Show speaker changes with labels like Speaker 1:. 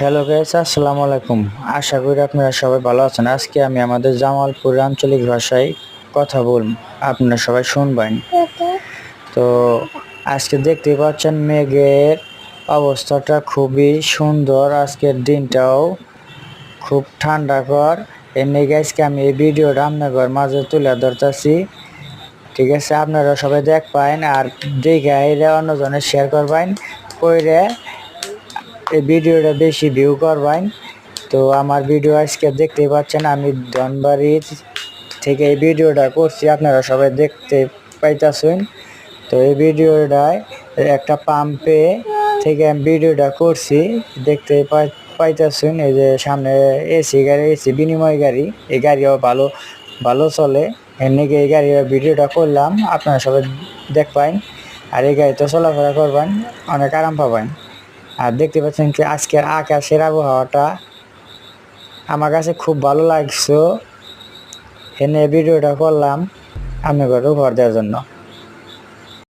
Speaker 1: Hello guys, আসসালামু আলাইকুম। আশা করি আপনারা সবাই ভালো আছেন। আজকে আমি আমাদের জামালপুর আঞ্চলিক ভাষায় কথা বলব, আপনারা সবাই শুনবেন। তো আজকে দেখতে পাচ্ছেন মেঘের অবস্থাটা খুবই সুন্দর, আজকের দিনটাও খুব ঠান্ডাকর। এমনি গাইসকে আমি এই ভিডিওটা আপনাদের মাঝে তুলে ধরতেছি। ঠিক আছে, আপনারা সবাই দেখ পাইন আর দেখে আইলে অন্যজনের শেয়ার করবেন, কইরে এই ভিডিওটা বেশি ভিউ করবেন। তো আমার ভিডিও আজকে দেখতে পাচ্ছেন, আমি ধনবাড়ি থেকে এই ভিডিওটা করছি, আপনারা সবাই দেখতে পাইতেছেন। তো এই ভিডিওটায় একটা পাম্পে থেকে আমি ভিডিওটা করছি, দেখতে পাইতেছেন। এই যে সামনে এসি গাড়ি, এসি বিনিময় গাড়ি, এই গাড়িও ভালো ভালো চলে। এমনি এই গাড়ির ভিডিওটা করলাম, আপনারা সবাই দেখবেন আর এই গাড়িতে চলাফেরা করবেন, অনেক আরাম পাবেন। আর দেখতে পাচ্ছেন কি আজকের আকাশের আবহাওয়াটা আমার কাছে খুব ভালো লাগছে। এনে ভিডিওটা করলাম আপনাদের উপহার দেওয়ার জন্য।